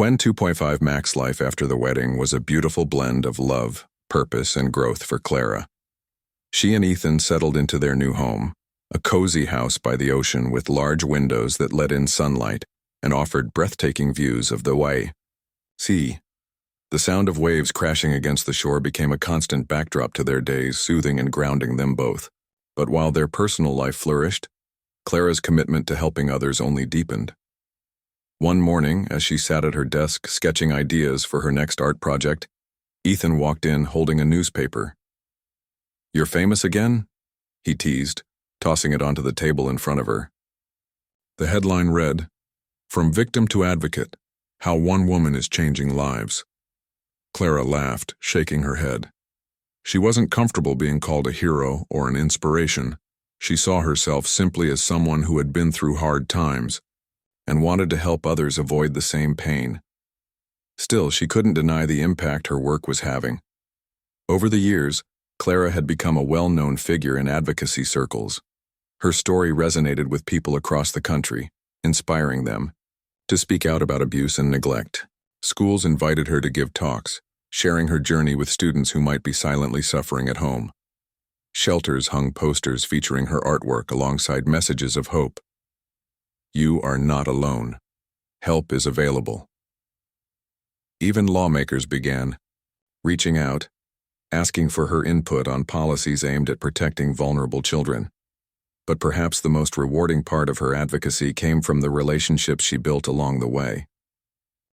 Quen 2.5 Max life after the wedding was a beautiful blend of love, purpose, and growth for Clara. She and Ethan settled into their new home, a cozy house by the ocean with large windows that let in sunlight and offered breathtaking views of the sea. The sound of waves crashing against the shore became a constant backdrop to their days, soothing and grounding them both. But while their personal life flourished, Clara's commitment to helping others only deepened. One morning, as she sat at her desk sketching ideas for her next art project, Ethan walked in holding a newspaper. "You're famous again?" he teased, tossing it onto the table in front of her. The headline read, "From Victim to Advocate, How One Woman is Changing Lives." Clara laughed, shaking her head. She wasn't comfortable being called a hero or an inspiration. She saw herself simply as someone who had been through hard times and wanted to help others avoid the same pain. Still, she couldn't deny the impact her work was having. Over the years, Clara had become a well-known figure in advocacy circles. Her story resonated with people across the country, inspiring them to speak out about abuse and neglect. Schools invited her to give talks, sharing her journey with students who might be silently suffering at home. Shelters hung posters featuring her artwork alongside messages of hope. "You are not alone. Help is available." Even lawmakers began reaching out, asking for her input on policies aimed at protecting vulnerable children. But perhaps the most rewarding part of her advocacy came from the relationships she built along the way.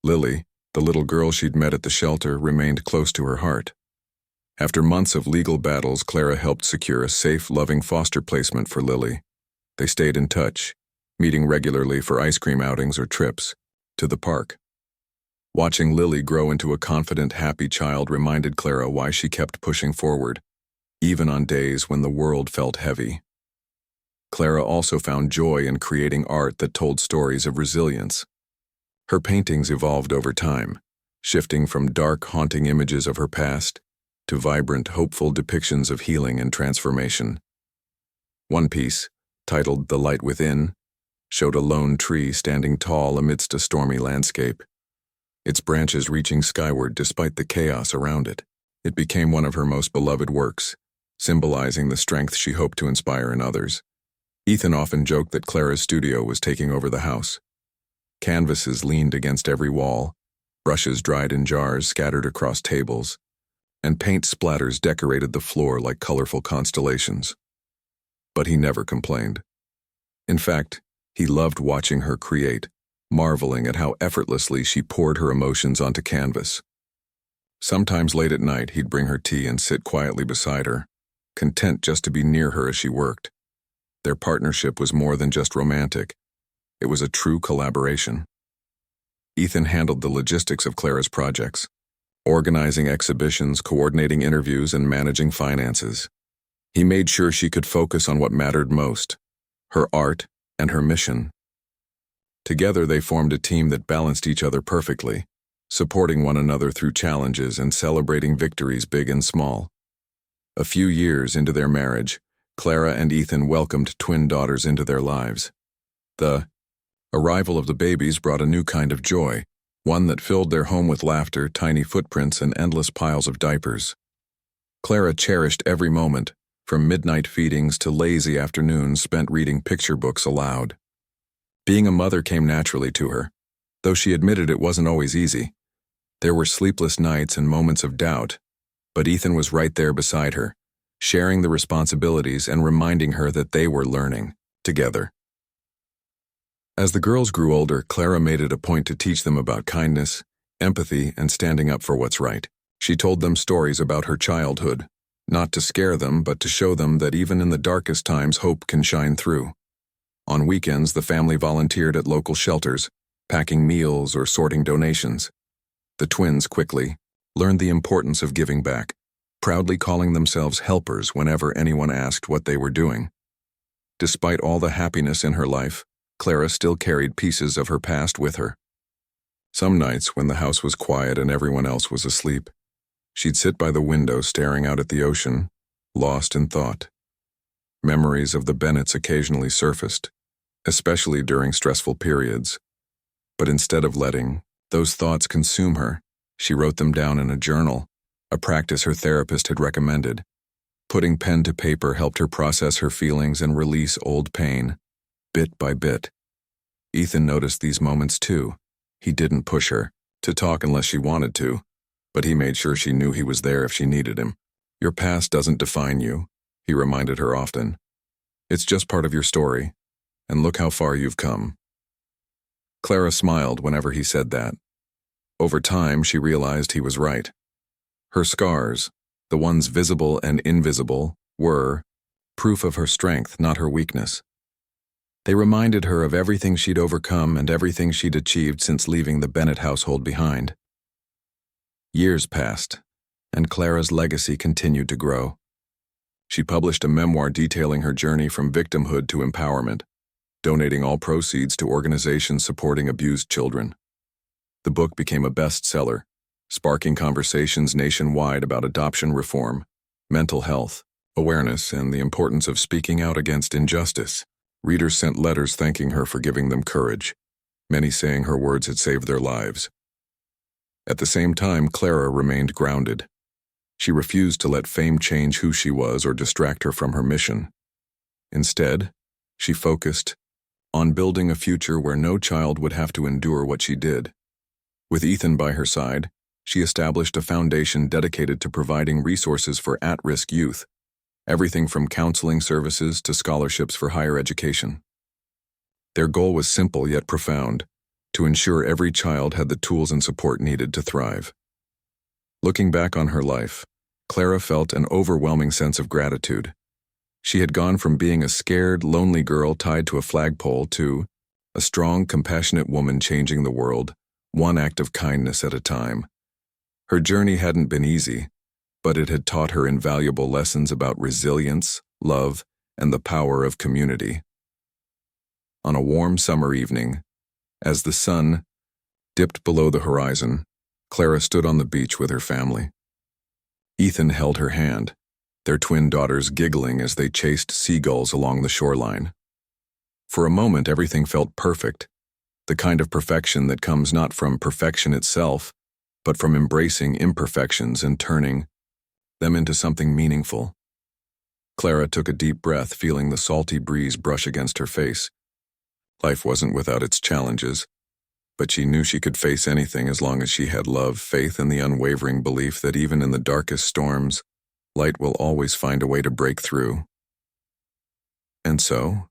Lily, the little girl she'd met at the shelter, remained close to her heart. After months of legal battles, Clara helped secure a safe, loving foster placement for Lily. They stayed in touch, meeting regularly for ice cream outings or trips to the park. Watching Lily grow into a confident, happy child reminded Clara why she kept pushing forward, even on days when the world felt heavy. Clara also found joy in creating art that told stories of resilience. Her paintings evolved over time, shifting from dark, haunting images of her past to vibrant, hopeful depictions of healing and transformation. One piece, titled "The Light Within," showed a lone tree standing tall amidst a stormy landscape, its branches reaching skyward despite the chaos around it. It became one of her most beloved works, symbolizing the strength she hoped to inspire in others. Ethan often joked that Clara's studio was taking over the house. Canvases leaned against every wall, brushes dried in jars scattered across tables, and paint splatters decorated the floor like colorful constellations. But he never complained. In fact, he loved watching her create, marveling at how effortlessly she poured her emotions onto canvas. Sometimes late at night, he'd bring her tea and sit quietly beside her, content just to be near her as she worked. Their partnership was more than just romantic. It was a true collaboration. Ethan handled the logistics of Clara's projects, organizing exhibitions, coordinating interviews, and managing finances. He made sure she could focus on what mattered most, her art and her mission. Together they formed a team that balanced each other perfectly, supporting one another through challenges and celebrating victories big and small. A few years into their marriage, Clara and Ethan welcomed twin daughters into their lives. The arrival of the babies brought a new kind of joy, one that filled their home with laughter, tiny footprints, and endless piles of diapers. Clara cherished every moment, from midnight feedings to lazy afternoons spent reading picture books aloud. Being a mother came naturally to her, though she admitted it wasn't always easy. There were sleepless nights and moments of doubt, but Ethan was right there beside her, sharing the responsibilities and reminding her that they were learning together. As the girls grew older, Clara made it a point to teach them about kindness, empathy, and standing up for what's right. She told them stories about her childhood, not to scare them, but to show them that even in the darkest times, hope can shine through. On weekends, the family volunteered at local shelters, packing meals or sorting donations. The twins quickly learned the importance of giving back, proudly calling themselves helpers whenever anyone asked what they were doing. Despite all the happiness in her life, Clara still carried pieces of her past with her. Some nights, when the house was quiet and everyone else was asleep, she'd sit by the window staring out at the ocean, lost in thought. Memories of the Bennetts occasionally surfaced, especially during stressful periods. But instead of letting Those thoughts consume her. She wrote them down in a journal, a practice her therapist had recommended. Putting pen to paper helped her process her feelings and release old pain, bit by bit. Ethan noticed these moments too. He didn't push her to talk unless she wanted to, but he made sure she knew he was there if she needed him. Your past doesn't define you, he reminded her often. It's just part of your story, and look how far you've come. Clara smiled whenever he said that. Over time, she realized he was right. Her scars, the ones visible and invisible, were proof of her strength, not her weakness. They reminded her of everything she'd overcome and everything she'd achieved since leaving the Bennett household behind. Years passed, and Clara's legacy continued to grow. She published a memoir detailing her journey from victimhood to empowerment, donating all proceeds to organizations supporting abused children. The book became a bestseller, sparking conversations nationwide about adoption reform, mental health, awareness, and the importance of speaking out against injustice. Readers sent letters thanking her for giving them courage, many saying her words had saved their lives. At the same time, Clara remained grounded. She refused to let fame change who she was or distract her from her mission. Instead, she focused on building a future where no child would have to endure what she did. With Ethan by her side, she established a foundation dedicated to providing resources for at-risk youth, everything from counseling services to scholarships for higher education. Their goal was simple yet profound, to ensure every child had the tools and support needed to thrive. Looking back on her life, Clara felt an overwhelming sense of gratitude. She had gone from being a scared, lonely girl tied to a flagpole to a strong, compassionate woman changing the world, one act of kindness at a time. Her journey hadn't been easy, but it had taught her invaluable lessons about resilience, love, and the power of community. On a warm summer evening, as the sun dipped below the horizon, Clara stood on the beach with her family. Ethan held her hand, their twin daughters giggling as they chased seagulls along the shoreline. For a moment, everything felt perfect, the kind of perfection that comes not from perfection itself, but from embracing imperfections and turning them into something meaningful. Clara took a deep breath, feeling the salty breeze brush against her face. Life wasn't without its challenges, but she knew she could face anything as long as she had love, faith, and the unwavering belief that even in the darkest storms, light will always find a way to break through. And so,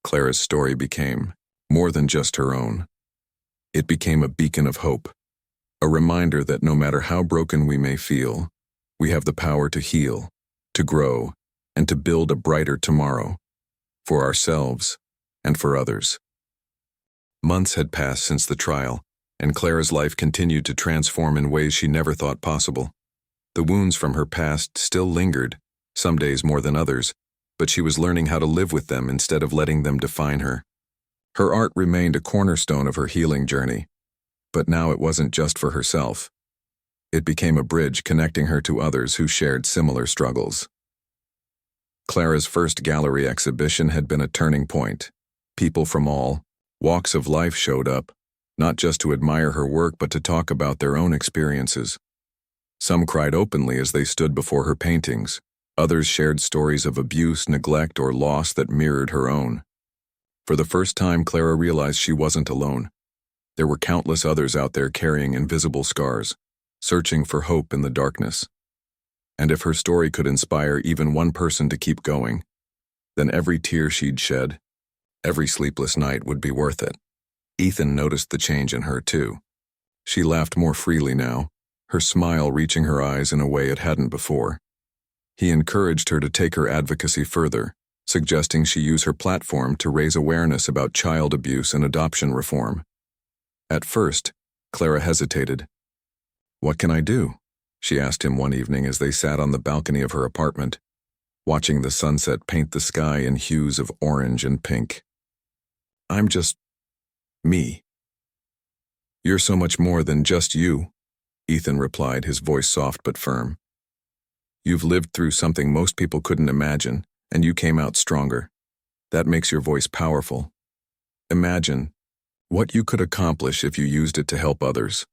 Clara's story became more than just her own. It became a beacon of hope, a reminder that no matter how broken we may feel, we have the power to heal, to grow, and to build a brighter tomorrow, for ourselves and for others. Months had passed since the trial, and Clara's life continued to transform in ways she never thought possible. The wounds from her past still lingered, some days more than others, but she was learning how to live with them instead of letting them define her. Her art remained a cornerstone of her healing journey, but now it wasn't just for herself. It became a bridge connecting her to others who shared similar struggles. Clara's first gallery exhibition had been a turning point. People from all walks of life showed up, not just to admire her work but to talk about their own experiences. Some cried openly as they stood before her paintings. Others shared stories of abuse, neglect, or loss that mirrored her own. For the first time, Clara realized she wasn't alone. There were countless others out there carrying invisible scars, searching for hope in the darkness. And if her story could inspire even one person to keep going, then every tear she'd shed, every sleepless night would be worth it. Ethan noticed the change in her too. She laughed more freely now, her smile reaching her eyes in a way it hadn't before. He encouraged her to take her advocacy further, suggesting she use her platform to raise awareness about child abuse and adoption reform. At first, Clara hesitated. "What can I do?" she asked him one evening as they sat on the balcony of her apartment, watching the sunset paint the sky in hues of orange and pink. "I'm just me." "You're so much more than just you," Ethan replied, his voice soft but firm. "You've lived through something most people couldn't imagine, and you came out stronger. That makes your voice powerful. Imagine What you could accomplish if you used it to help others.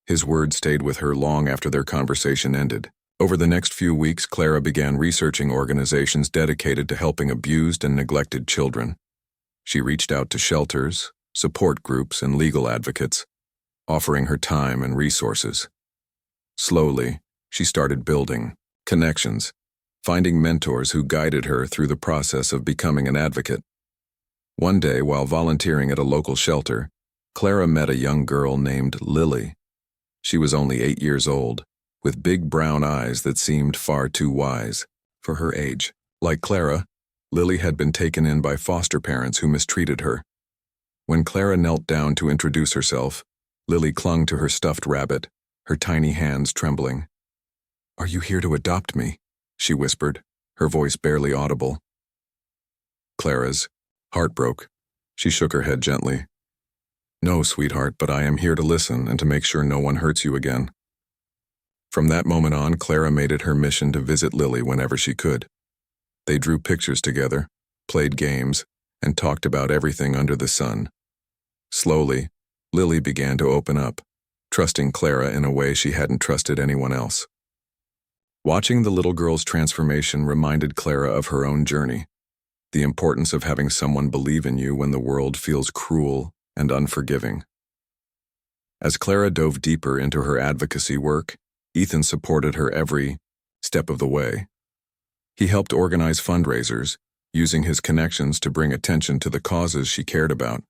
His words stayed with her long after their conversation ended. Over the next few weeks, Clara began researching organizations dedicated to helping abused and neglected children. She reached out to shelters, support groups, and legal advocates, offering her time and resources. Slowly, she started building connections, finding mentors who guided her through the process of becoming an advocate. One day, while volunteering at a local shelter, Clara met a young girl named Lily. She was only 8 years old, with big brown eyes that seemed far too wise for her age. Like Clara, Lily had been taken in by foster parents who mistreated her. When Clara knelt down to introduce herself, Lily clung to her stuffed rabbit, her tiny hands trembling. "Are you here to adopt me?" she whispered, her voice barely audible. Clara's heart broke. She shook her head gently. "No, sweetheart, but I am here to listen and to make sure no one hurts you again." From that moment on, Clara made it her mission to visit Lily whenever she could. They drew pictures together, played games, and talked about everything under the sun. Slowly, Lily began to open up, trusting Clara in a way she hadn't trusted anyone else. Watching the little girl's transformation reminded Clara of her own journey, the importance of having someone believe in you when the world feels cruel and unforgiving. As Clara dove deeper into her advocacy work, Ethan supported her every step of the way. He helped organize fundraisers, using his connections to bring attention to the causes she cared about.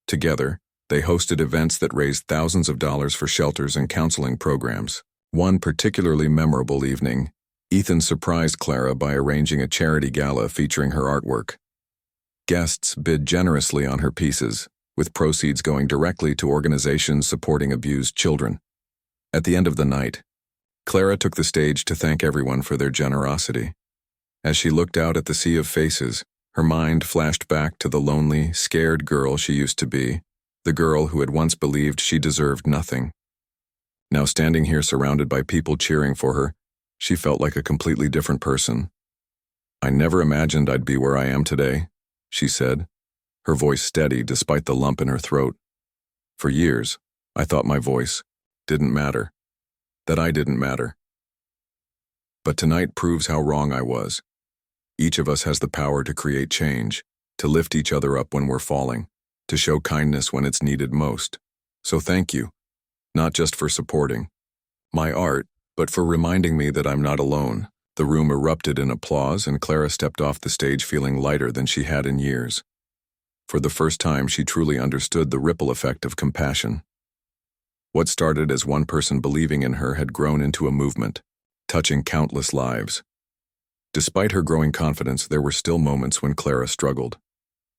Together, they hosted events that raised thousands of dollars for shelters and counseling programs. One particularly memorable evening, Ethan surprised Clara by arranging a charity gala featuring her artwork. Guests bid generously on her pieces, with proceeds going directly to organizations supporting abused children. At the end of the night, Clara took the stage to thank everyone for their generosity. As she looked out at the sea of faces, her mind flashed back to the lonely, scared girl she used to be, the girl who had once believed she deserved nothing. Now standing here surrounded by people cheering for her, she felt like a completely different person. "I never imagined I'd be where I am today," she said, her voice steady despite the lump in her throat. "For years, I thought my voice didn't matter, that I didn't matter. But tonight proves how wrong I was. Each of us has the power to create change, to lift each other up when we're falling, to show kindness when it's needed most. So thank you, not just for supporting my art, but for reminding me that I'm not alone." The room erupted in applause, and Clara stepped off the stage feeling lighter than she had in years. For the first time, she truly understood the ripple effect of compassion. What started as one person believing in her had grown into a movement, touching countless lives. Despite her growing confidence, there were still moments when Clara struggled.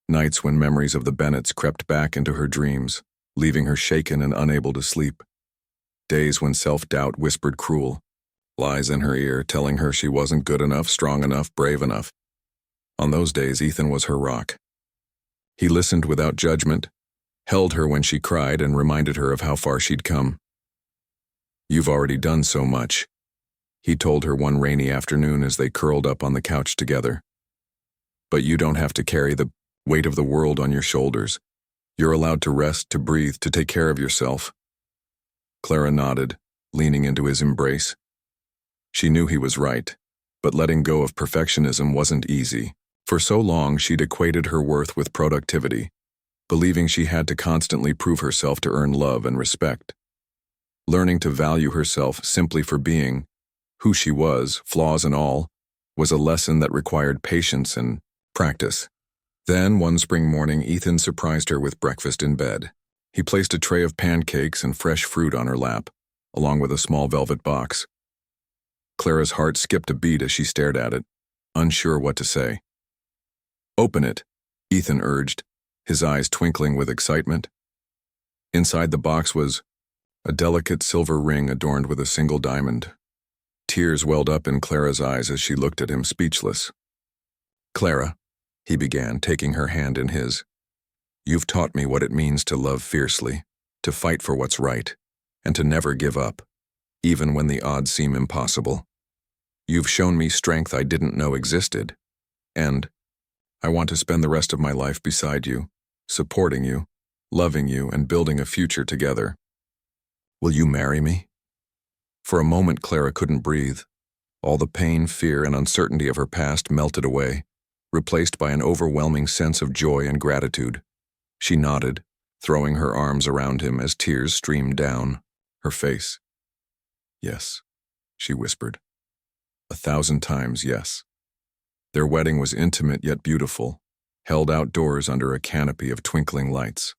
Nights when memories of the Bennetts crept back into her dreams, leaving her shaken and unable to sleep. Days when self-doubt whispered cruel lies in her ear, telling her she wasn't good enough, strong enough, brave enough. On those days, Ethan was her rock. He listened without judgment, held her when she cried, and reminded her of how far she'd come. "You've already done so much," he told her one rainy afternoon as they curled up on the couch together. "But you don't have to carry the weight of the world on your shoulders. You're allowed to rest, to breathe, to take care of yourself." Clara nodded, leaning into his embrace. She knew he was right, but letting go of perfectionism wasn't easy. For so long, she'd equated her worth with productivity, believing she had to constantly prove herself to earn love and respect. Learning to value herself simply for being who she was, flaws and all, was a lesson that required patience and practice. Then, one spring morning, Ethan surprised her with breakfast in bed. He placed a tray of pancakes and fresh fruit on her lap, along with a small velvet box. Clara's heart skipped a beat as she stared at it, unsure what to say. "Open it," Ethan urged, his eyes twinkling with excitement. Inside the box was a delicate silver ring adorned with a single diamond. Tears welled up in Clara's eyes as she looked at him, speechless. "Clara," he began, taking her hand in his, "you've taught me what it means to love fiercely, to fight for what's right, and to never give up, even when the odds seem impossible. You've shown me strength I didn't know existed, and I want to spend the rest of my life beside you, supporting you, loving you and building a future together. Will you marry me? For a moment, Clara couldn't breathe. All the pain, fear, and uncertainty of her past melted away, replaced by an overwhelming sense of joy and gratitude. She nodded, throwing her arms around him as tears streamed down her face. Yes, she whispered. 1,000 times yes. Their wedding was intimate yet beautiful, held outdoors under a canopy of twinkling lights.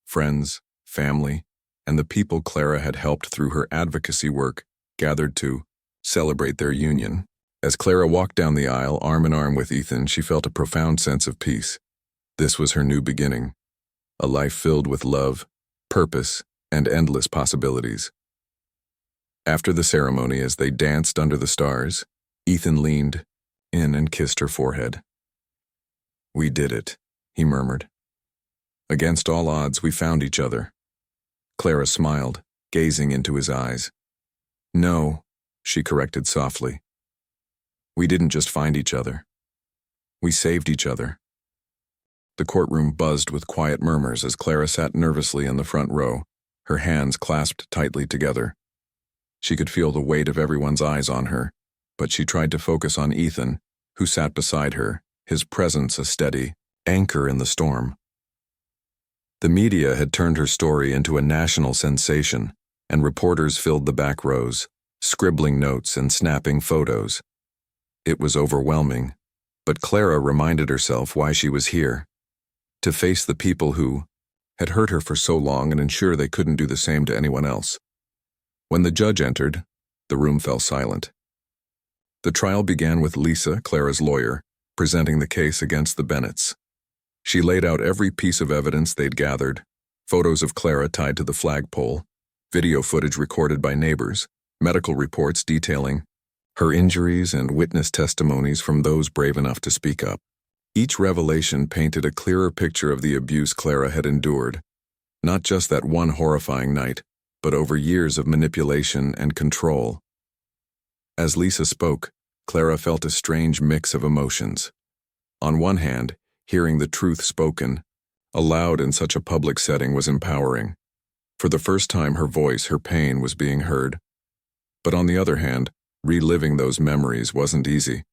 Friends, family, and the people Clara had helped through her advocacy work gathered to celebrate their union. As Clara walked down the aisle, arm in arm with Ethan, she felt a profound sense of peace. This was her new beginning, a life filled with love, purpose, and endless possibilities. After the ceremony, as they danced under the stars, Ethan leaned in and kissed her forehead. "We did it," he murmured. "Against all odds, we found each other." Clara smiled, gazing into his eyes. "No," she corrected softly. "We didn't just find each other. We saved each other." The courtroom buzzed with quiet murmurs as Clara sat nervously in the front row, her hands clasped tightly together. She could feel the weight of everyone's eyes on her, but she tried to focus on Ethan, who sat beside her, his presence a steady anchor in the storm. The media had turned her story into a national sensation, and reporters filled the back rows, scribbling notes and snapping photos. It was overwhelming, but Clara reminded herself why she was here: to face the people who had hurt her for so long and ensure they couldn't do the same to anyone else. When the judge entered, the room fell silent. The trial began with Lisa, Clara's lawyer, presenting the case against the Bennetts. She laid out every piece of evidence they'd gathered: photos of Clara tied to the flagpole, video footage recorded by neighbors, medical reports detailing her injuries, and witness testimonies from those brave enough to speak up. Each revelation painted a clearer picture of the abuse Clara had endured, not just that one horrifying night, but over years of manipulation and control. As Lisa spoke, Clara felt a strange mix of emotions. On one hand, hearing the truth spoken, aloud in such a public setting, was empowering. For the first time, her voice, her pain, was being heard. But on the other hand, reliving those memories wasn't easy.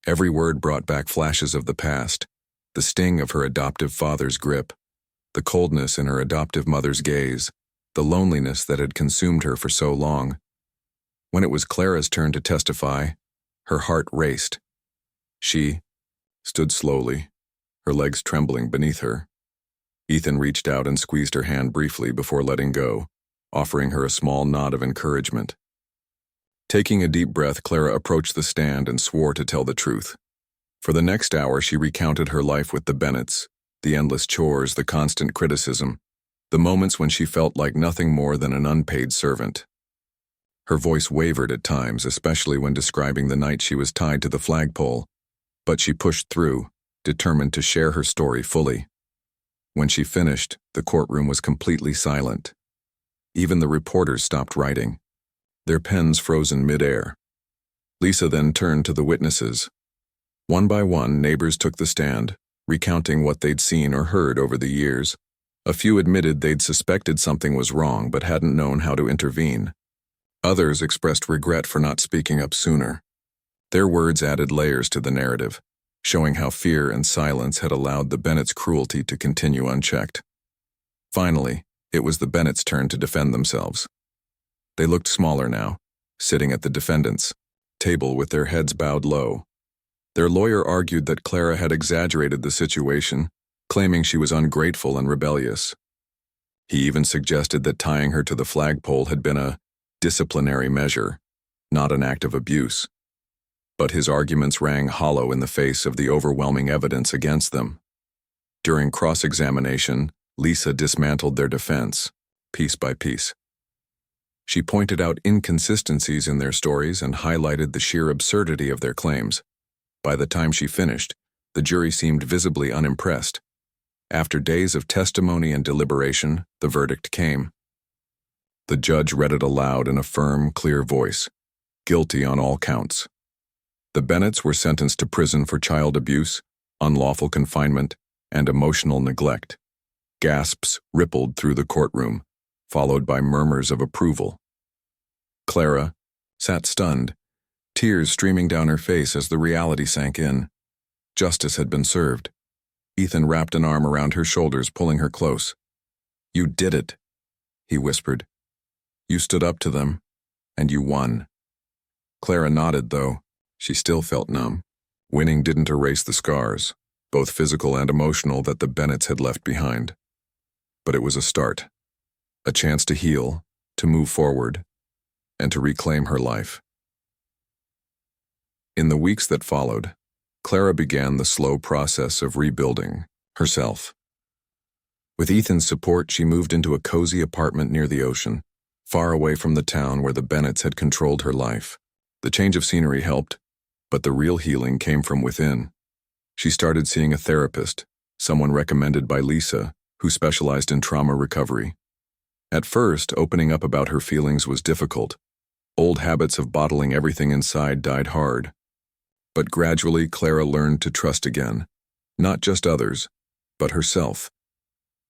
Every word brought back flashes of the past: the sting of her adoptive father's grip, the coldness in her adoptive mother's gaze, the loneliness that had consumed her for so long. When it was Clara's turn to testify, her heart raced. She stood slowly, her legs trembling beneath her. Ethan reached out and squeezed her hand briefly before letting go, offering her a small nod of encouragement. Taking a deep breath, Clara approached the stand and swore to tell the truth. For the next hour, she recounted her life with the Bennetts, the endless chores, the constant criticism, the moments when she felt like nothing more than an unpaid servant. Her voice wavered at times, especially when describing the night she was tied to the flagpole, but she pushed through, determined to share her story fully. When she finished, the courtroom was completely silent. Even the reporters stopped writing, their pens frozen mid-air. Lisa then turned to the witnesses. One by one, neighbors took the stand, recounting what they'd seen or heard over the years. A few admitted they'd suspected something was wrong but hadn't known how to intervene. Others expressed regret for not speaking up sooner. Their words added layers to the narrative, showing how fear and silence had allowed the Bennetts' cruelty to continue unchecked. Finally, it was the Bennetts' turn to defend themselves. They looked smaller now, sitting at the defendants' table with their heads bowed low. Their lawyer argued that Clara had exaggerated the situation, claiming she was ungrateful and rebellious. He even suggested that tying her to the flagpole had been a disciplinary measure, not an act of abuse. But his arguments rang hollow in the face of the overwhelming evidence against them. During cross-examination, Lisa dismantled their defense, piece by piece. She pointed out inconsistencies in their stories and highlighted the sheer absurdity of their claims. By the time she finished, the jury seemed visibly unimpressed. After days of testimony and deliberation, the verdict came. The judge read it aloud in a firm, clear voice: guilty on all counts. The Bennetts were sentenced to prison for child abuse, unlawful confinement, and emotional neglect, Gasps rippled through the courtroom, followed by murmurs of approval. Clara sat stunned, tears streaming down her face as the reality sank in. Justice had been served. Ethan wrapped an arm around her shoulders, pulling her close. "You did it," he whispered. "You stood up to them, and you won." Clara nodded, though. She still felt numb. Winning didn't erase the scars, both physical and emotional, that the Bennetts had left behind. But it was a start, a chance to heal, to move forward, and to reclaim her life. In the weeks that followed, Clara began the slow process of rebuilding herself. With Ethan's support, she moved into a cozy apartment near the ocean, far away from the town where the Bennetts had controlled her life. The change of scenery helped, but the real healing came from within. She started seeing a therapist, someone recommended by Lisa, who specialized in trauma recovery. At first, opening up about her feelings was difficult. Old habits of bottling everything inside died hard. But gradually, Clara learned to trust again, not just others, but herself.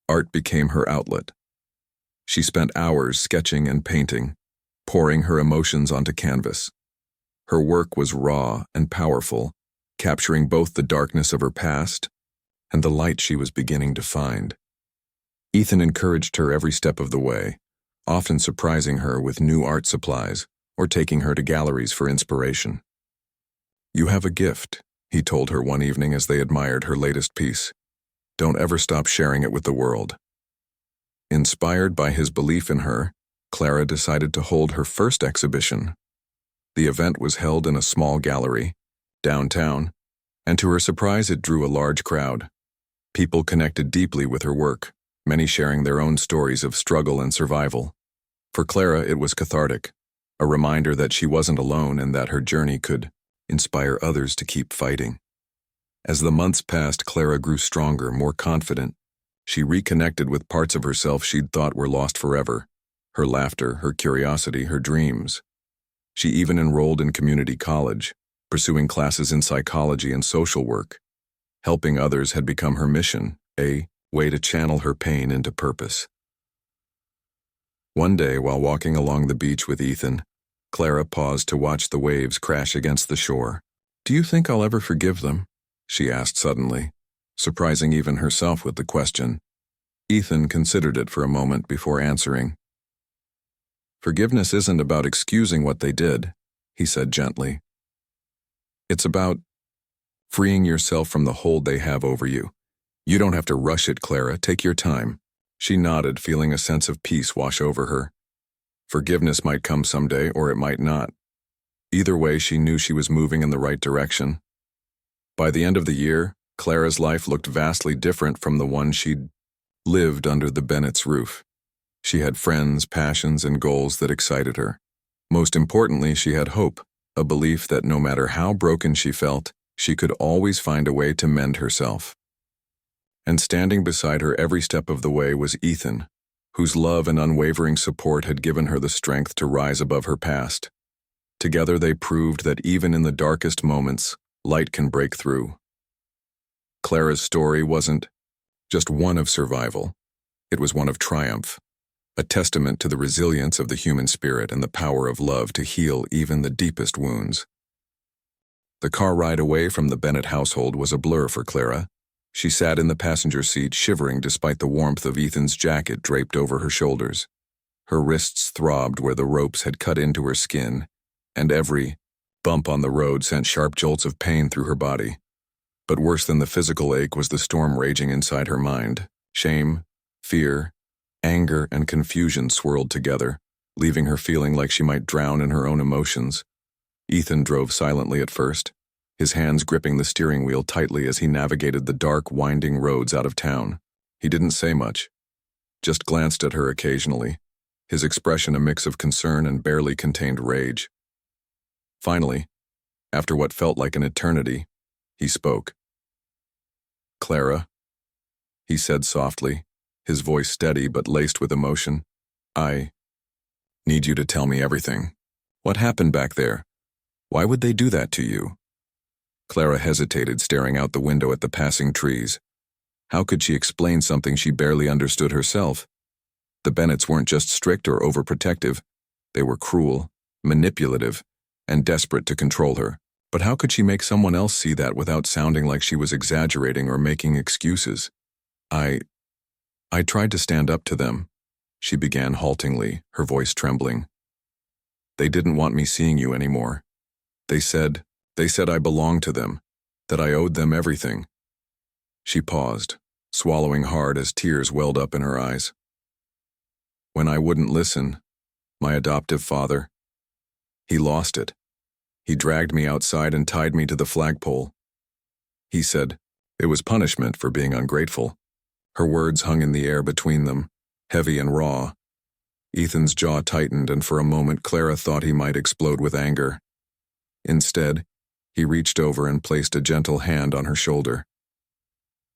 Art became her outlet. She spent hours sketching and painting, pouring her emotions onto canvas. Her work was raw and powerful, capturing both the darkness of her past and the light she was beginning to find. Ethan encouraged her every step of the way, often surprising her with new art supplies or taking her to galleries for inspiration. "You have a gift," he told her one evening as they admired her latest piece. "Don't ever stop sharing it with the world." Inspired by his belief in her, Clara decided to hold her first exhibition. The event was held in a small gallery, downtown, and to her surprise it drew a large crowd. People connected deeply with her work, many sharing their own stories of struggle and survival. For Clara, it was cathartic, a reminder that she wasn't alone and that her journey could inspire others to keep fighting. As the months passed, Clara grew stronger, more confident. She reconnected with parts of herself she'd thought were lost forever: her laughter, her curiosity, her dreams. She even enrolled in community college, pursuing classes in psychology and social work. Helping others had become her mission, a way to channel her pain into purpose. One day, while walking along the beach with Ethan, Clara paused to watch the waves crash against the shore. "Do you think I'll ever forgive them?" she asked suddenly, surprising even herself with the question. Ethan considered it for a moment before answering. "Forgiveness isn't about excusing what they did," he said gently. "It's about freeing yourself from the hold they have over you. You don't have to rush it, Clara. Take your time." She nodded, feeling a sense of peace wash over her. Forgiveness might come someday, or it might not. Either way, she knew she was moving in the right direction. By the end of the year, Clara's life looked vastly different from the one she'd lived under the Bennett's roof. She had friends, passions, and goals that excited her. Most importantly, she had hope, a belief that no matter how broken she felt, she could always find a way to mend herself. And standing beside her every step of the way was Ethan, whose love and unwavering support had given her the strength to rise above her past. Together they proved that even in the darkest moments, light can break through. Clara's story wasn't just one of survival. It was one of triumph, a testament to the resilience of the human spirit and the power of love to heal even the deepest wounds. The car ride away from the Bennett household was a blur for Clara. She sat in the passenger seat, shivering despite the warmth of Ethan's jacket draped over her shoulders. Her wrists throbbed where the ropes had cut into her skin, and every bump on the road sent sharp jolts of pain through her body. But worse than the physical ache was the storm raging inside her mind. Shame, fear, anger, and confusion swirled together, leaving her feeling like she might drown in her own emotions. Ethan drove silently at first, his hands gripping the steering wheel tightly as he navigated the dark, winding roads out of town. He didn't say much, just glanced at her occasionally, his expression a mix of concern and barely contained rage. Finally, after what felt like an eternity, he spoke. "Clara," he said softly, his voice steady but laced with emotion, "I need you to tell me everything. What happened back there? Why would they do that to you?" Clara hesitated, staring out the window at the passing trees. How could she explain something she barely understood herself? The Bennetts weren't just strict or overprotective. They were cruel, manipulative, and desperate to control her. But how could she make someone else see that without sounding like she was exaggerating or making excuses? I tried to stand up to them, she began haltingly, her voice trembling. They didn't want me seeing you anymore. They said I belonged to them, that I owed them everything. She paused, swallowing hard as tears welled up in her eyes. When I wouldn't listen, my adoptive father, he lost it. He dragged me outside and tied me to the flagpole. He said it was punishment for being ungrateful. Her words hung in the air between them, heavy and raw. Ethan's jaw tightened, and for a moment Clara thought he might explode with anger. Instead, he reached over and placed a gentle hand on her shoulder.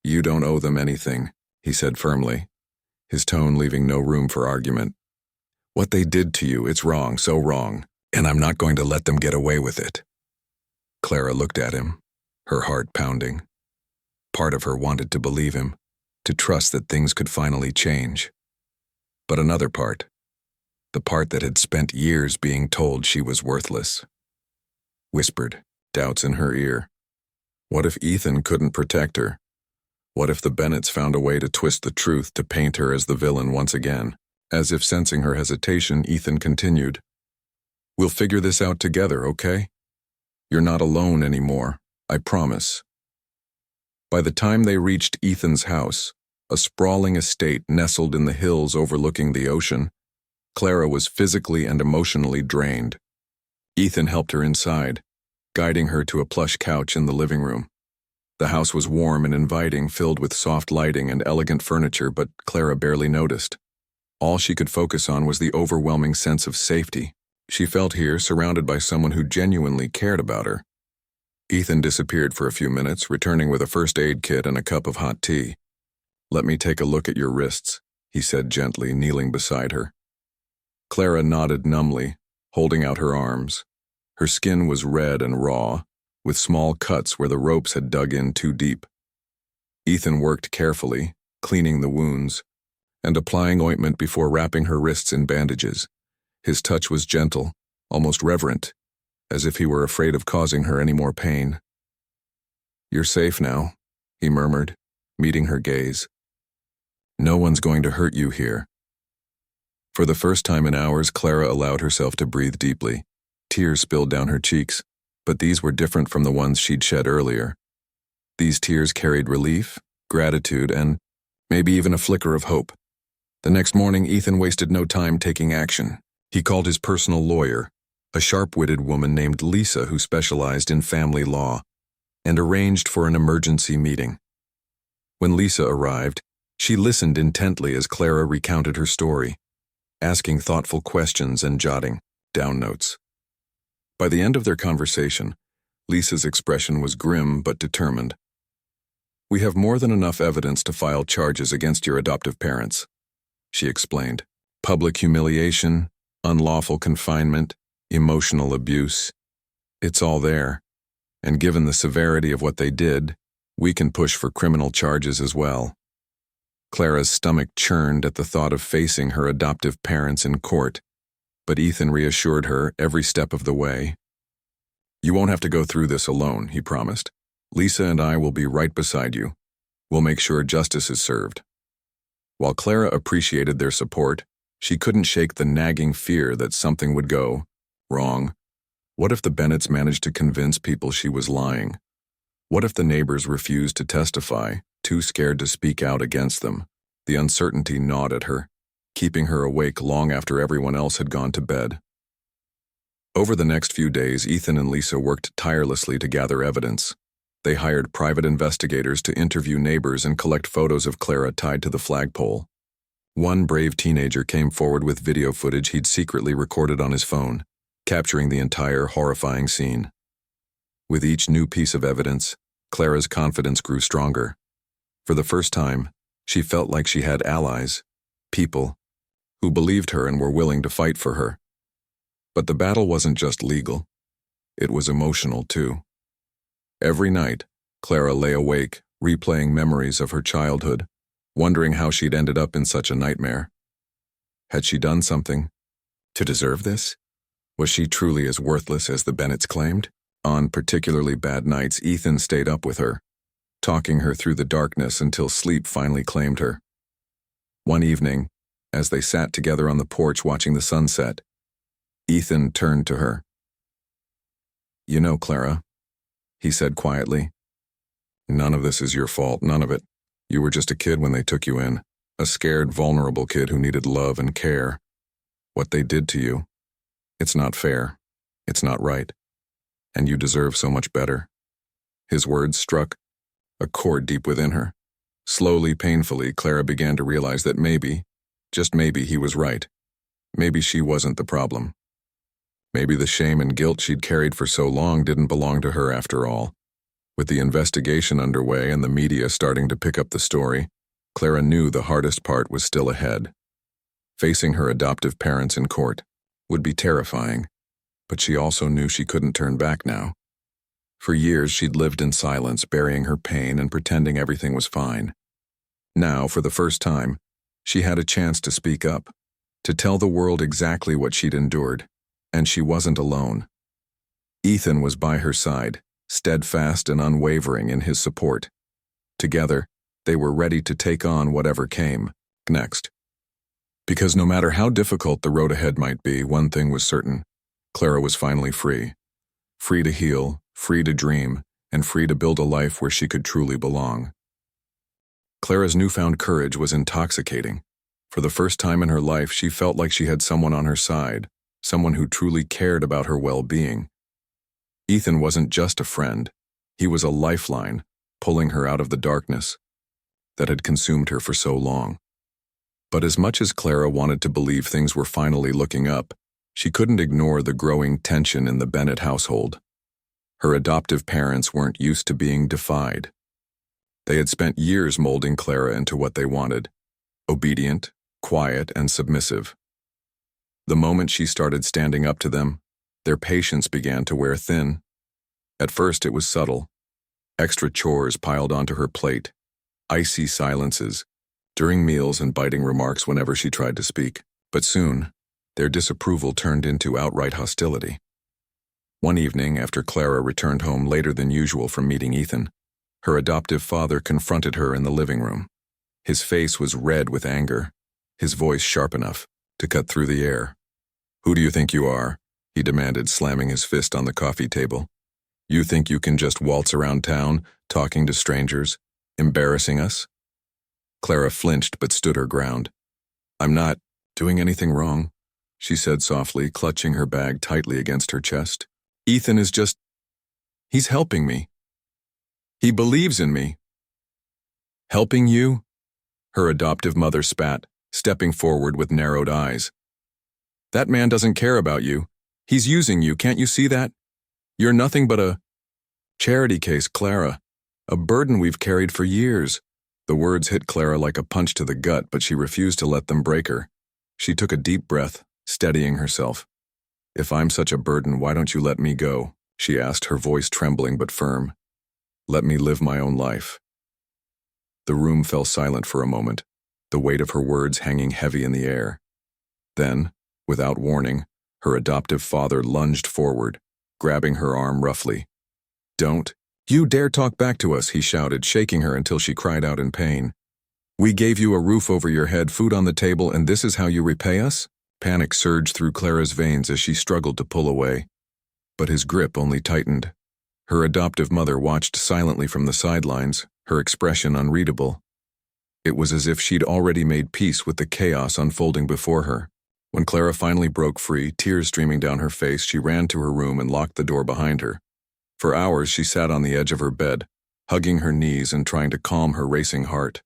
You don't owe them anything, he said firmly, his tone leaving no room for argument. What they did to you, it's wrong, so wrong, and I'm not going to let them get away with it. Clara looked at him, her heart pounding. Part of her wanted to believe him, to trust that things could finally change. But another part, the part that had spent years being told she was worthless, whispered, doubts in her ear. What if Ethan couldn't protect her? What if the Bennetts found a way to twist the truth to paint her as the villain once again? As if sensing her hesitation, Ethan continued, We'll figure this out together, okay? You're not alone anymore, I promise. By the time they reached Ethan's house, a sprawling estate nestled in the hills overlooking the ocean, Clara was physically and emotionally drained. Ethan helped her inside, guiding her to a plush couch in the living room. The house was warm and inviting, filled with soft lighting and elegant furniture, but Clara barely noticed. All she could focus on was the overwhelming sense of safety she felt here, surrounded by someone who genuinely cared about her. Ethan disappeared for a few minutes, returning with a first aid kit and a cup of hot tea. Let me take a look at your wrists, he said gently, kneeling beside her. Clara nodded numbly, holding out her arms. Her skin was red and raw, with small cuts where the ropes had dug in too deep. Ethan worked carefully, cleaning the wounds, and applying ointment before wrapping her wrists in bandages. His touch was gentle, almost reverent, as if he were afraid of causing her any more pain. You're safe now, he murmured, meeting her gaze. No one's going to hurt you here. For the first time in hours, Clara allowed herself to breathe deeply. Tears spilled down her cheeks, but these were different from the ones she'd shed earlier. These tears carried relief, gratitude, and maybe even a flicker of hope. The next morning, Ethan wasted no time taking action. He called his personal lawyer, a sharp-witted woman named Lisa who specialized in family law, and arranged for an emergency meeting. When Lisa arrived, she listened intently as Clara recounted her story, asking thoughtful questions and jotting down notes. By the end of their conversation, Lisa's expression was grim but determined. We have more than enough evidence to file charges against your adoptive parents, she explained. Public humiliation, unlawful confinement, emotional abuse. It's all there. And given the severity of what they did, we can push for criminal charges as well. Clara's stomach churned at the thought of facing her adoptive parents in court, but Ethan reassured her every step of the way. You won't have to go through this alone, he promised. Lisa and I will be right beside you. We'll make sure justice is served. While Clara appreciated their support, she couldn't shake the nagging fear that something would go wrong. What if the Bennetts managed to convince people she was lying? What if the neighbors refused to testify, too scared to speak out against them? The uncertainty gnawed at her, keeping her awake long after everyone else had gone to bed. Over the next few days, Ethan and Lisa worked tirelessly to gather evidence. They hired private investigators to interview neighbors and collect photos of Clara tied to the flagpole. One brave teenager came forward with video footage he'd secretly recorded on his phone, capturing the entire horrifying scene. With each new piece of evidence, Clara's confidence grew stronger. For the first time, she felt like she had allies, people, who believed her and were willing to fight for her. But the battle wasn't just legal. It was emotional, too. Every night, Clara lay awake, replaying memories of her childhood, wondering how she'd ended up in such a nightmare. Had she done something to deserve this? Was she truly as worthless as the Bennetts claimed? On particularly bad nights, Ethan stayed up with her, talking her through the darkness until sleep finally claimed her. One evening, as they sat together on the porch watching the sunset, Ethan turned to her. "You know, Clara," he said quietly, "none of this is your fault, none of it. You were just a kid when they took you in, a scared, vulnerable kid who needed love and care. What they did to you, it's not fair, it's not right, and you deserve so much better." His words struck a chord deep within her. Slowly, painfully, Clara began to realize that maybe, just maybe, he was right. Maybe she wasn't the problem. Maybe the shame and guilt she'd carried for so long didn't belong to her after all. With the investigation underway and the media starting to pick up the story, Clara knew the hardest part was still ahead. Facing her adoptive parents in court would be terrifying, but she also knew she couldn't turn back now. For years, she'd lived in silence, burying her pain and pretending everything was fine. Now, for the first time, she had a chance to speak up, to tell the world exactly what she'd endured, and she wasn't alone. Ethan was by her side, steadfast and unwavering in his support. Together, they were ready to take on whatever came next. Because no matter how difficult the road ahead might be, one thing was certain: Clara was finally free. Free to heal, free to dream, and free to build a life where she could truly belong. Clara's newfound courage was intoxicating. For the first time in her life, she felt like she had someone on her side, someone who truly cared about her well-being. Ethan wasn't just a friend. He was a lifeline, pulling her out of the darkness that had consumed her for so long. But as much as Clara wanted to believe things were finally looking up, she couldn't ignore the growing tension in the Bennett household. Her adoptive parents weren't used to being defied. They had spent years molding Clara into what they wanted: obedient, quiet, and submissive. The moment she started standing up to them, their patience began to wear thin. At first it was subtle. Extra chores piled onto her plate, icy silences, during meals and biting remarks whenever she tried to speak. But soon, their disapproval turned into outright hostility. One evening, after Clara returned home later than usual from meeting Ethan, her adoptive father confronted her in the living room. His face was red with anger, his voice sharp enough to cut through the air. "Who do you think you are?" he demanded, slamming his fist on the coffee table. "You think you can just waltz around town, talking to strangers, embarrassing us?" Clara flinched but stood her ground. "I'm not doing anything wrong," she said softly, clutching her bag tightly against her chest. "Ethan is he's helping me. He believes in me." "Helping you?" her adoptive mother spat, stepping forward with narrowed eyes. "That man doesn't care about you. He's using you, can't you see that? You're nothing but a charity case, Clara. A burden we've carried for years." The words hit Clara like a punch to the gut, but she refused to let them break her. She took a deep breath, steadying herself. "If I'm such a burden, why don't you let me go?" she asked, her voice trembling but firm. "Let me live my own life." The room fell silent for a moment, the weight of her words hanging heavy in the air. Then, without warning, her adoptive father lunged forward, grabbing her arm roughly. "Don't you dare talk back to us," he shouted, shaking her until she cried out in pain. "We gave you a roof over your head, food on the table, and this is how you repay us?" Panic surged through Clara's veins as she struggled to pull away. But his grip only tightened. Her adoptive mother watched silently from the sidelines, her expression unreadable. It was as if she'd already made peace with the chaos unfolding before her. When Clara finally broke free, tears streaming down her face, she ran to her room and locked the door behind her. For hours she sat on the edge of her bed, hugging her knees and trying to calm her racing heart.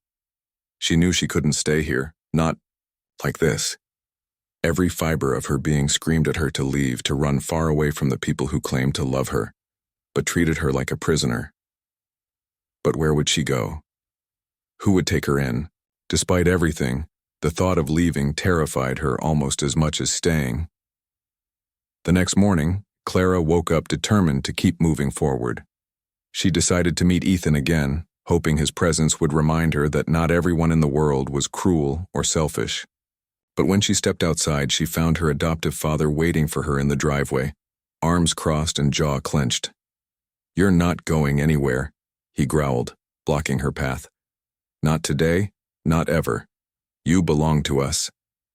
She knew she couldn't stay here, not like this. Every fiber of her being screamed at her to leave, to run far away from the people who claimed to love her, but treated her like a prisoner. But where would she go? Who would take her in? Despite everything, the thought of leaving terrified her almost as much as staying. The next morning, Clara woke up determined to keep moving forward. She decided to meet Ethan again, hoping his presence would remind her that not everyone in the world was cruel or selfish. But when she stepped outside, she found her adoptive father waiting for her in the driveway, arms crossed and jaw clenched. "You're not going anywhere," he growled, blocking her path. "Not today, not ever. You belong to us,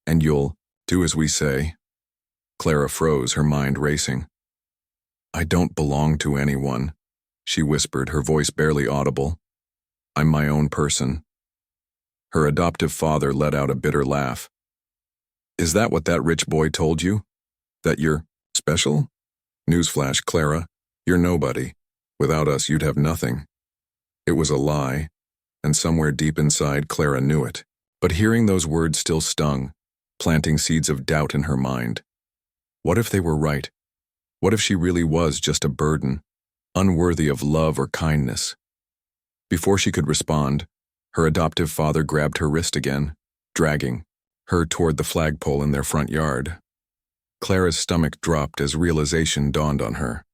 and you'll do as we say." Clara froze, her mind racing. "I don't belong to anyone," she whispered, her voice barely audible. "I'm my own person." Her adoptive father let out a bitter laugh. "Is that what that rich boy told you? That you're special? Newsflash, Clara, you're nobody. Without us, you'd have nothing." It was a lie, and somewhere deep inside, Clara knew it. But hearing those words still stung, planting seeds of doubt in her mind. What if they were right? What if she really was just a burden, unworthy of love or kindness? Before she could respond, her adoptive father grabbed her wrist again, dragging her toward the flagpole in their front yard. Clara's stomach dropped as realization dawned on her.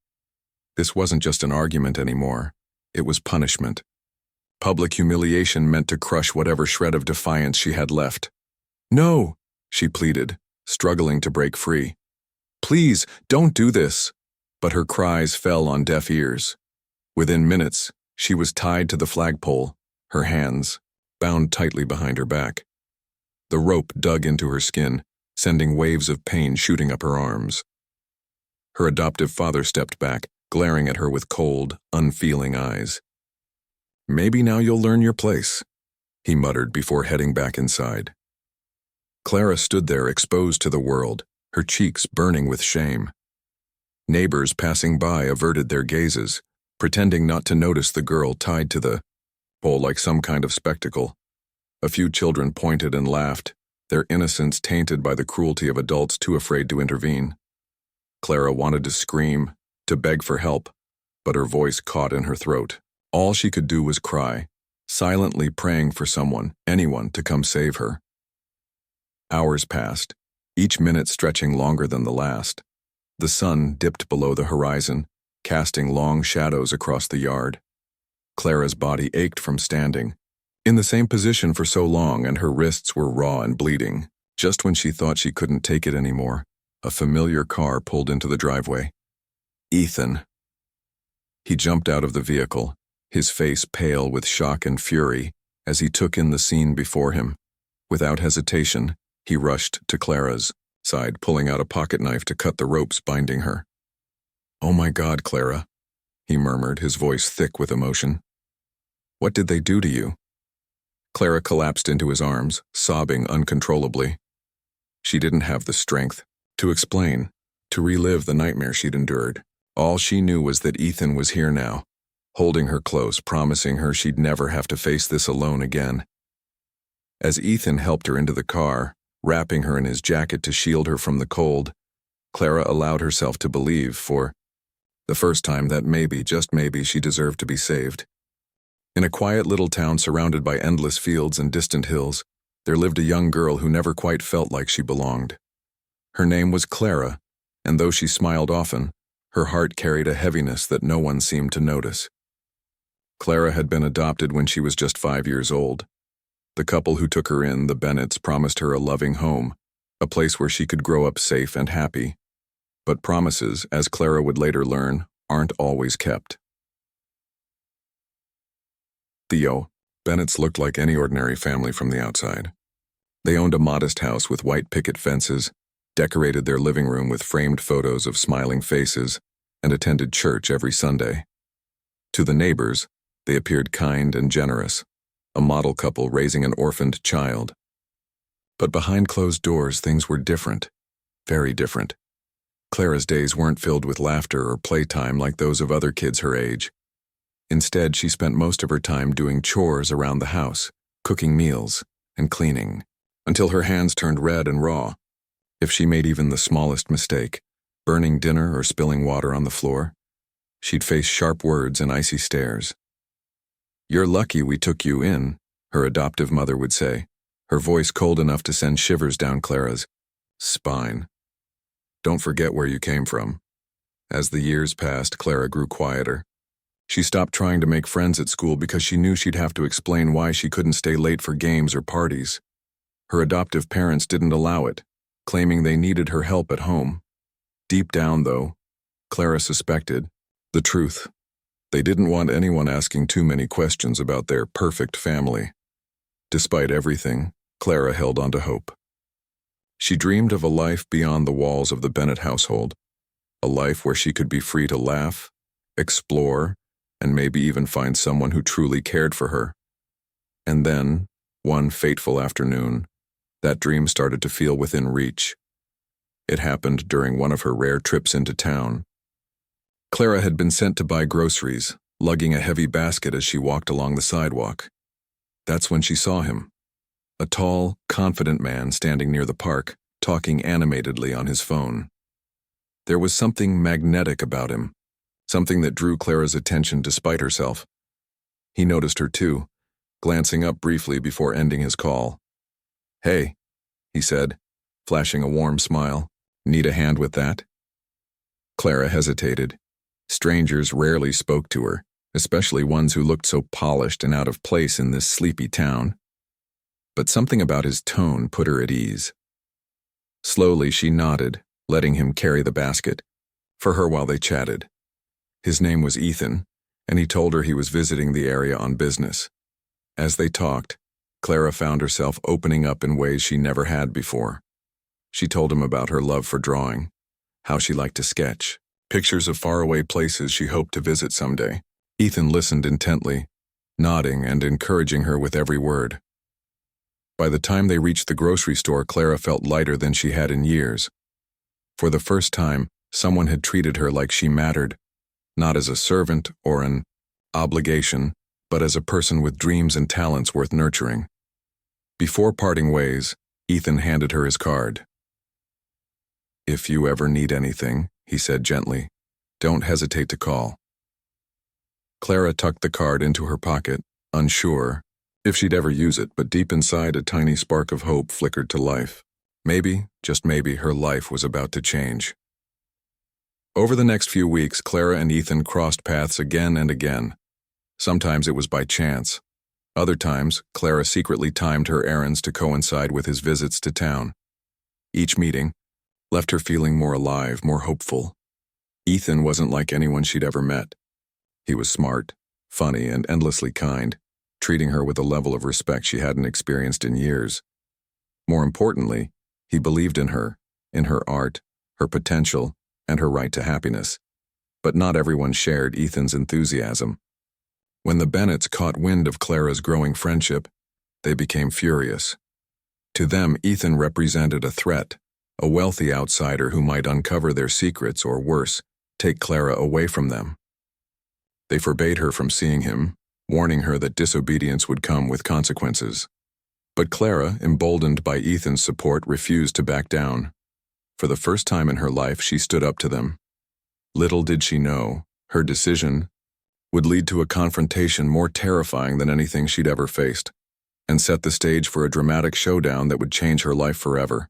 This wasn't just an argument anymore. It was punishment. Public humiliation meant to crush whatever shred of defiance she had left. "No," she pleaded, struggling to break free. "Please, don't do this." But her cries fell on deaf ears. Within minutes, she was tied to the flagpole, her hands bound tightly behind her back. The rope dug into her skin, sending waves of pain shooting up her arms. Her adoptive father stepped back, glaring at her with cold, unfeeling eyes. "Maybe now you'll learn your place," he muttered before heading back inside. Clara stood there exposed to the world, her cheeks burning with shame. Neighbors passing by averted their gazes, pretending not to notice the girl tied to the pole like some kind of spectacle. A few children pointed and laughed, their innocence tainted by the cruelty of adults too afraid to intervene. Clara wanted to scream, to beg for help, but her voice caught in her throat. All she could do was cry, silently praying for someone, anyone, to come save her. Hours passed, each minute stretching longer than the last. The sun dipped below the horizon, casting long shadows across the yard. Clara's body ached from standing, in the same position for so long, and her wrists were raw and bleeding. Just when she thought she couldn't take it anymore, a familiar car pulled into the driveway. Ethan. He jumped out of the vehicle, his face pale with shock and fury as he took in the scene before him. Without hesitation, he rushed to Clara's side, pulling out a pocket knife to cut the ropes binding her. "Oh my God, Clara," he murmured, his voice thick with emotion. "What did they do to you?" Clara collapsed into his arms, sobbing uncontrollably. She didn't have the strength to explain, to relive the nightmare she'd endured. All she knew was that Ethan was here now, holding her close, promising her she'd never have to face this alone again. As Ethan helped her into the car, wrapping her in his jacket to shield her from the cold, Clara allowed herself to believe, for the first time, that maybe, just maybe, she deserved to be saved. In a quiet little town surrounded by endless fields and distant hills, there lived a young girl who never quite felt like she belonged. Her name was Clara, and though she smiled often, her heart carried a heaviness that no one seemed to notice. Clara had been adopted when she was just 5 years old. The couple who took her in, the Bennetts, promised her a loving home, a place where she could grow up safe and happy. But promises, as Clara would later learn, aren't always kept. The Bennetts looked like any ordinary family from the outside. They owned a modest house with white picket fences, decorated their living room with framed photos of smiling faces, and attended church every Sunday. To the neighbors, they appeared kind and generous, a model couple raising an orphaned child. But behind closed doors, things were different, very different. Clara's days weren't filled with laughter or playtime like those of other kids her age. Instead, she spent most of her time doing chores around the house, cooking meals, and cleaning, until her hands turned red and raw. If she made even the smallest mistake, burning dinner or spilling water on the floor, she'd face sharp words and icy stares. "You're lucky we took you in," her adoptive mother would say, her voice cold enough to send shivers down Clara's spine. "Don't forget where you came from." As the years passed, Clara grew quieter. She stopped trying to make friends at school because she knew she'd have to explain why she couldn't stay late for games or parties. Her adoptive parents didn't allow it, claiming they needed her help at home. Deep down, though, Clara suspected the truth. They didn't want anyone asking too many questions about their perfect family. Despite everything, Clara held on to hope. She dreamed of a life beyond the walls of the Bennett household, a life where she could be free to laugh, explore, and maybe even find someone who truly cared for her. And then, one fateful afternoon, that dream started to feel within reach. It happened during one of her rare trips into town. Clara had been sent to buy groceries, lugging a heavy basket as she walked along the sidewalk. That's when she saw him. A tall, confident man standing near the park, talking animatedly on his phone. There was something magnetic about him, something that drew Clara's attention despite herself. He noticed her too, glancing up briefly before ending his call. "Hey," he said, flashing a warm smile. "Need a hand with that?" Clara hesitated. Strangers rarely spoke to her, especially ones who looked so polished and out of place in this sleepy town. But something about his tone put her at ease. Slowly she nodded, letting him carry the basket for her while they chatted. His name was Ethan, and he told her he was visiting the area on business. As they talked, Clara found herself opening up in ways she never had before. She told him about her love for drawing, how she liked to sketch, pictures of faraway places she hoped to visit someday. Ethan listened intently, nodding and encouraging her with every word. By the time they reached the grocery store, Clara felt lighter than she had in years. For the first time, someone had treated her like she mattered, not as a servant or an obligation, but as a person with dreams and talents worth nurturing. Before parting ways, Ethan handed her his card. "If you ever need anything," he said gently, "don't hesitate to call." Clara tucked the card into her pocket, unsure if she'd ever use it, but deep inside a tiny spark of hope flickered to life. Maybe, just maybe, her life was about to change. Over the next few weeks, Clara and Ethan crossed paths again and again. Sometimes it was by chance. Other times, Clara secretly timed her errands to coincide with his visits to town. Each meeting left her feeling more alive, more hopeful. Ethan wasn't like anyone she'd ever met. He was smart, funny, and endlessly kind, treating her with a level of respect she hadn't experienced in years. More importantly, he believed in her art, her potential, and her right to happiness. But not everyone shared Ethan's enthusiasm. When the Bennetts caught wind of Clara's growing friendship, they became furious. To them, Ethan represented a threat, a wealthy outsider who might uncover their secrets or, worse, take Clara away from them. They forbade her from seeing him, warning her that disobedience would come with consequences. But Clara, emboldened by Ethan's support, refused to back down. For the first time in her life, she stood up to them. Little did she know, her decision would lead to a confrontation more terrifying than anything she'd ever faced, and set the stage for a dramatic showdown that would change her life forever.